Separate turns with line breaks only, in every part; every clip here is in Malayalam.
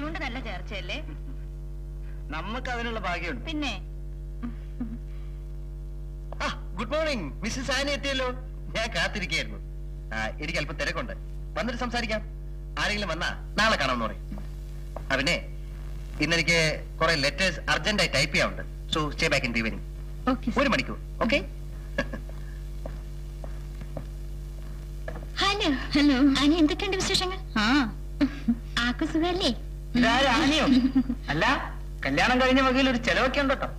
കൊച്ചുകൊണ്ട് നല്ല ചേർച്ചയല്ലേ?
നമുക്ക് അതിനുള്ള ഭാഗ്യമുണ്ട്.
പിന്നെ
ഗുഡ് മോർണിംഗ് മിസ്സസ് ആനി എത്തിയല്ലോ. ഞാൻ കാത്തിരിക്കുകയായിരുന്നു. എനിക്ക് അല്പം തിരക്കുണ്ട്, വന്നിട്ട് സംസാരിക്കാം. ആരെങ്കിലും വന്നാ നാളെ കാണാമെന്ന് പറയും. പിന്നെ ഇന്നെനിക്ക് കുറെ ലെറ്റേഴ്സ് അർജന്റായി ടൈപ്പ് ചെയ്യാറുണ്ട്. So stay back in the evening. 1 മണിക്കൂർ. ഓക്കെ?
ഹലോ ഹലോ ആനി, എന്തൊക്കെയുണ്ട് വിശേഷങ്ങൾ? ആക്കു സുഖല്ലേ?
ആനിയോ? അല്ല, കല്യാണം കഴിഞ്ഞ വകയിൽ ഒരു ചെലവൊക്കെ ഉണ്ടോ?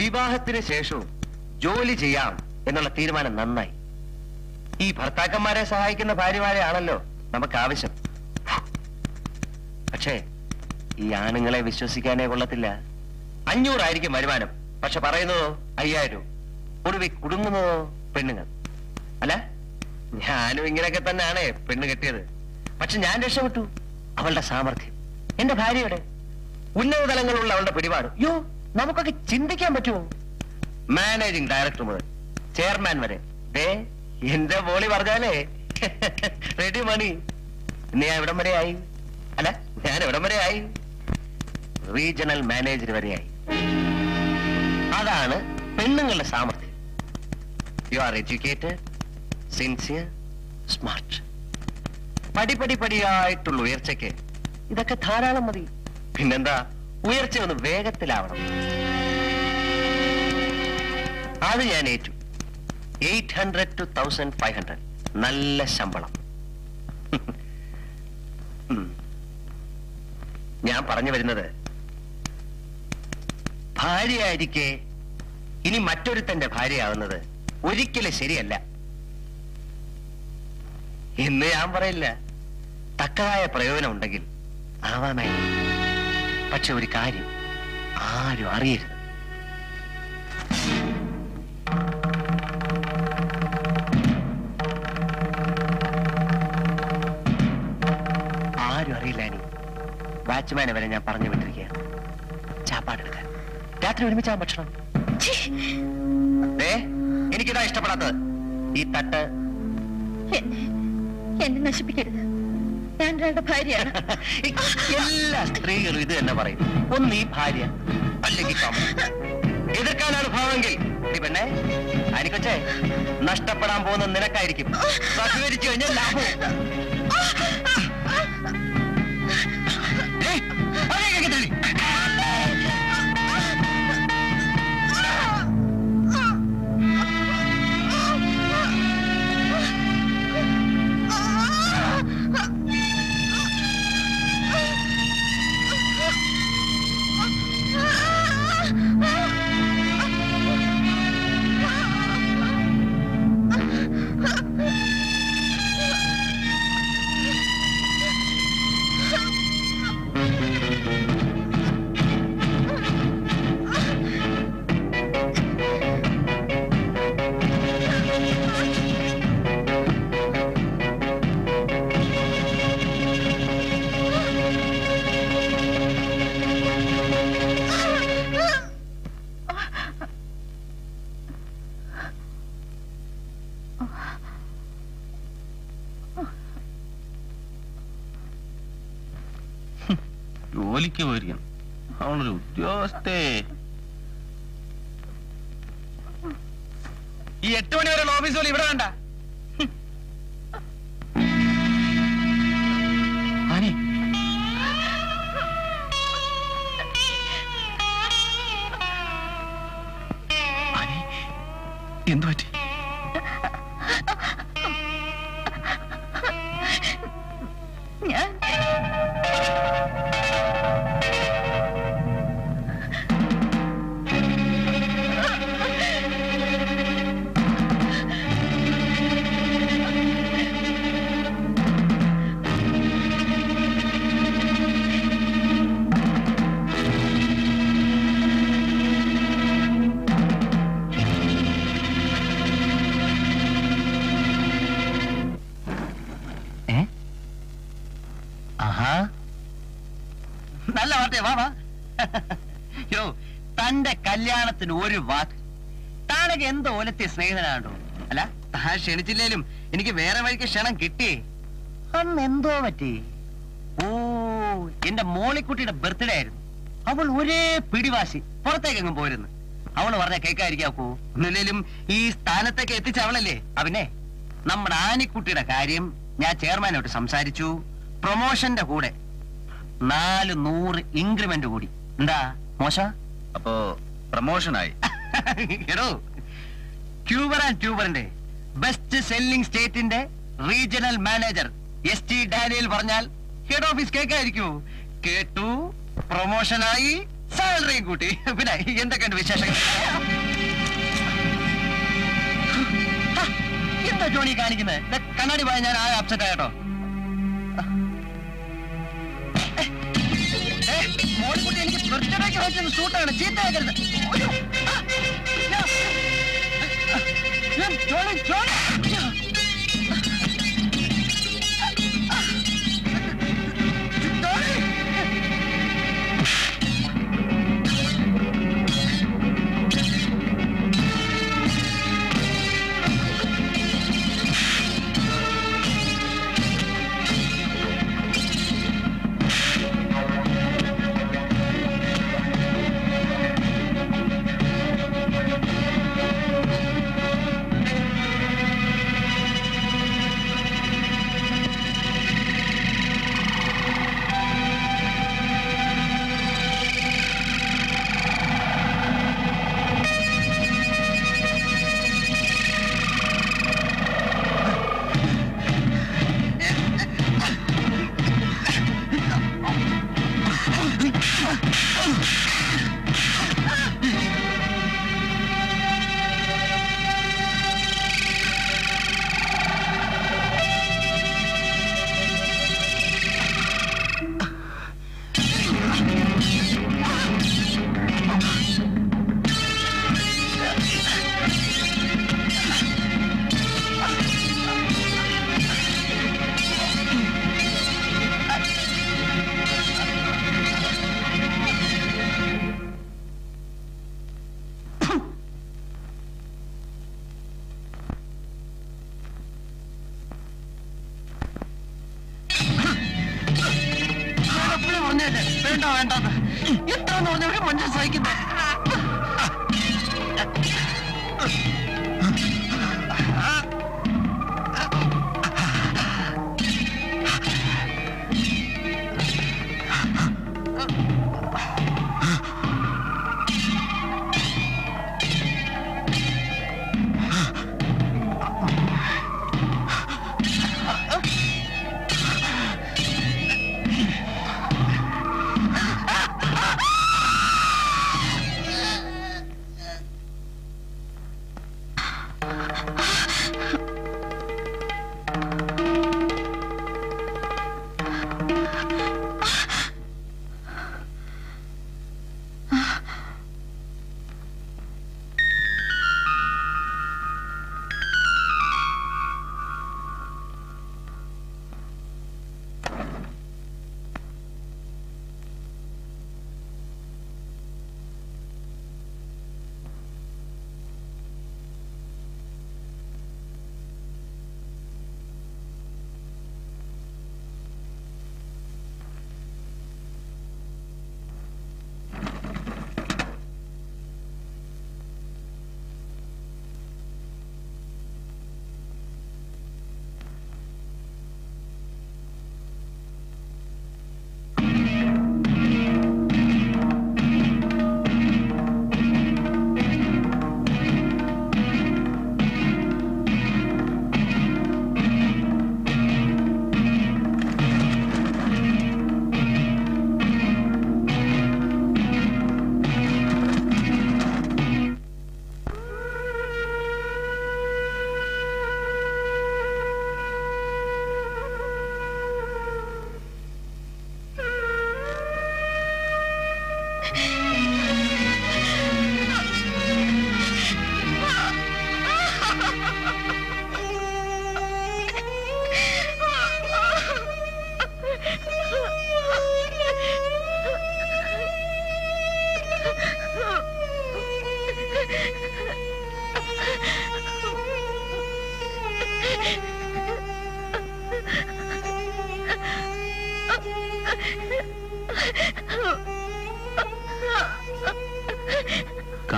വിവാഹത്തിന് ശേഷവും ജോലി ചെയ്യാം എന്നുള്ള തീരുമാനം നന്നായി. ഈ ഭർത്താക്കന്മാരെ സഹായിക്കുന്ന ഭാര്യമാരെയാണല്ലോ നമുക്ക് ആവശ്യം. പക്ഷേ ഈ ആണുങ്ങളെ വിശ്വസിക്കാനേ കൊള്ളത്തില്ല. 500 ആയിരിക്കും വരുമാനം, പക്ഷെ പറയുന്നതോ 5000 രൂപ. ഒടുവിൽ കുടുങ്ങുന്നതോ പെണ്ണുങ്ങൾ. അല്ല, ഞാനും ഇങ്ങനെയൊക്കെ തന്നെയാണ് പെണ്ണ് കെട്ടിയത്. പക്ഷെ ഞാൻ രക്ഷപ്പെട്ടു. അവളുടെ സാമർഥ്യം, എന്റെ ഭാര്യയുടെ ഉന്നത തലങ്ങളുള്ള അവളുടെ പിടിപാട്, യോ നമുക്കൊക്കെ ചിന്തിക്കാൻ പറ്റുമോ? മാനേജിംഗ് ഡയറക്ടർ മുതൽ ചെയർമാൻ വരെ എന്റെ ബോളി പറഞ്ഞാലേ റെഡി മണി. ഇന്ന് ഞാൻ എവിടം വരെ ആയി? അല്ല, ഞാൻ എവിടം വരെ ആയി? റീജിയണൽ മാനേജർ വരെയായി. അതാണ് പെണ്ണുങ്ങളുടെ സാമർഥ്യം. You are educated, sincere, smart. പടിയായിട്ടുള്ള ഉയർച്ചയ്ക്ക് ഇതൊക്കെ ധാരാളം മതി. പിന്നെന്താ, ഉയർച്ച ഒന്ന് വേഗത്തിലാവണം. അത് ഞാൻ ഏറ്റു. 800 to 1500 നല്ല ശമ്പളം. ഞാൻ പറഞ്ഞു വരുന്നത്, ഭാര്യയായിരിക്കെ ഇനി മറ്റൊരുത്തന്റെ ഭാര്യയാവുന്നത് ഒരിക്കലും ശരിയല്ല എന്ന് ഞാൻ പറയില്ല. തക്കതായ പ്രയോജനം ഉണ്ടെങ്കിൽ ആവാമായിരുന്നു. പക്ഷെ ഒരു കാര്യം ആരും അറിയരുത്. ആരും അറിയില്ല. ഇനി വാച്ച്മാനെ വരെ ഞാൻ പറഞ്ഞു വിട്ടിരിക്കുകയാണ് ചാപ്പാടെടുക്കാൻ. രാത്രി ഒരുമിച്ചാൻ ഭക്ഷണം. എനിക്കിതാ ഇഷ്ടപ്പെടാത്തത്. ഈ തട്ട്
എന്നെ നശിപ്പിക്കരുത്. ഞാൻ ഒരാളുടെ ഭാര്യയാണ്.
എല്ലാ സ്ത്രീകളും ഇത് തന്നെ പറയും. ഒന്ന് ഈ ഭാര്യ, അല്ലെങ്കിൽ എതിർക്കാനാണ് ഭാവമെങ്കിൽ പെണ്ണെ ആനിക്കൊച്ചേ, നഷ്ടപ്പെടാൻ പോകുന്ന നിനക്കായിരിക്കും. സഹകരിച്ചു കഴിഞ്ഞാൽ ലാഭവും.
ജോലിക്ക് പോയിരിക്കണം. അവളൊരു ഉദ്യോഗസ്ഥേ.
ഈ 8 മണി വരെയുള്ള ഓഫീസ് ജോലി ഇവിടെ വേണ്ട. ആനി, എന്തു പറ്റി?
ഞാൻ
യോ തന്റെ കല്യാണത്തിന് ഒരു വാക്ക്. താനൊക്കെ എന്തോ ഓലത്തെ സ്നേഹിതനാണോ? അല്ല, താൻ ക്ഷണിച്ചില്ലേലും എനിക്ക് വേറെ വഴിക്ക് ക്ഷണം കിട്ടി. അന്ന് എന്തോ പറ്റി? ഓ, എന്റെ മോളിക്കുട്ടിയുടെ ബർത്ത്ഡേ ആയിരുന്നു. അവൾ ഒരേ പിടിവാശി, പുറത്തേക്കെങ്ങും പോയിരുന്നു. അവള് പറഞ്ഞ കേൾക്കാതിരിക്കാക്കൂ. ഒന്നില്ലേലും ഈ സ്ഥാനത്തേക്ക് എത്തിച്ച അവളല്ലേ. അവനെ നമ്മുടെ ആനിക്കുട്ടിയുടെ കാര്യം ഞാൻ ചെയർമാനോട്ട് സംസാരിച്ചു. പ്രൊമോഷന്റെ കൂടെ 400 ഇൻക്രിമെന്റ് കൂടി. എന്താ മോശ?
അപ്പോ പ്രമോഷനായി.
എടോ, ക്യൂബർ ആൻഡ് ട്യൂബറിന്റെ ബെസ്റ്റ് സെല്ലിംഗ് സ്റ്റേറ്റിന്റെ റീജിയണൽ മാനേജർ ST ഡാനിയൽ പറഞ്ഞാൽ ഹെഡ് ഓഫീസ് കേൾക്കായിരിക്കൂ. കേട്ടു, പ്രൊമോഷനായി, സാലറിയും കൂട്ടി. പിന്നെ എന്തൊക്കെയുണ്ട് വിശേഷങ്ങൾ? എന്താ ജോണി കാണിക്കുന്നത്? കണ്ണാടി പോയാൽ ഞാൻ ആകെ അപ്സെറ്റ് ആയിട്ടോ. മോളിക്കുട്ടി എനിക്ക് ബർത്ത്ഡേക്ക് വെച്ചൊന്ന് സൂട്ടാണ്, ചീത്തയാക്കരുത്. ജോണി ജോണി വേണ്ട വേണ്ട, എത്രന്ന് പറഞ്ഞവരെ മനുഷ്യൻ സഹിക്കുന്നത്.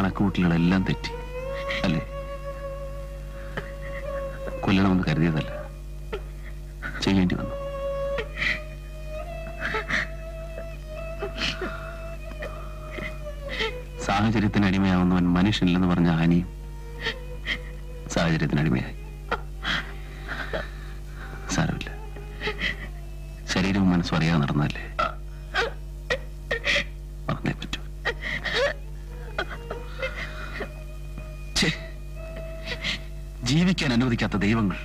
കണക്കുകൂട്ടലുകളെല്ലാം തെറ്റി അല്ലേ? കൊല്ലണമെന്ന് കരുതിയതല്ല, ചെയ്യേണ്ടി വന്നു. സാഹചര്യത്തിന് അടിമയാവുന്നവൻ മനുഷ്യനില്ലെന്ന് പറഞ്ഞ ആനിയും സാഹചര്യത്തിന് അടിമയായി. സാരമില്ല, ശരീരവും മനസ്സും അറിയാതെ നടന്നല്ലേ, മറന്നേ പറ്റൂ. ജീവിക്കാൻ അനുവദിക്കാത്ത ദൈവങ്ങൾ,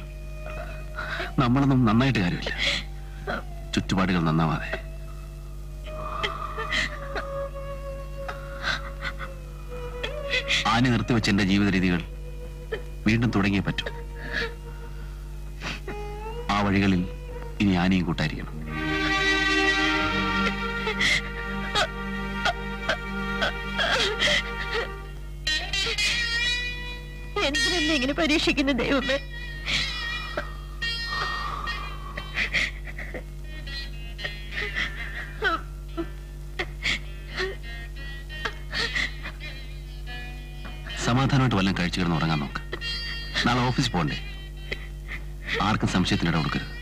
നമ്മളൊന്നും നന്നായിട്ട് കാര്യമില്ല. ചുറ്റുപാടുകൾ നന്നാവാതെ ആനി നിർത്തിവെച്ച എന്റെ ജീവിത രീതികൾ വീണ്ടും തുടങ്ങിയേ പറ്റൂ. ആ വഴികളിൽ ഇനി ആനിയും കൂട്ടായിരിക്കണം.
എന്തിനെന്നെ ഇങ്ങനെ പരീക്ഷിക്കുന്ന ദൈവമേ?
സമാധാനമായിട്ട് വല്ലതും കഴിച്ചു കിടന്ന് ഉറങ്ങാൻ നോക്ക്. നാളെ ഓഫീസിൽ പോകണ്ടേ? ആർക്കും സംശയത്തിനിട കൊടുക്കരുത്.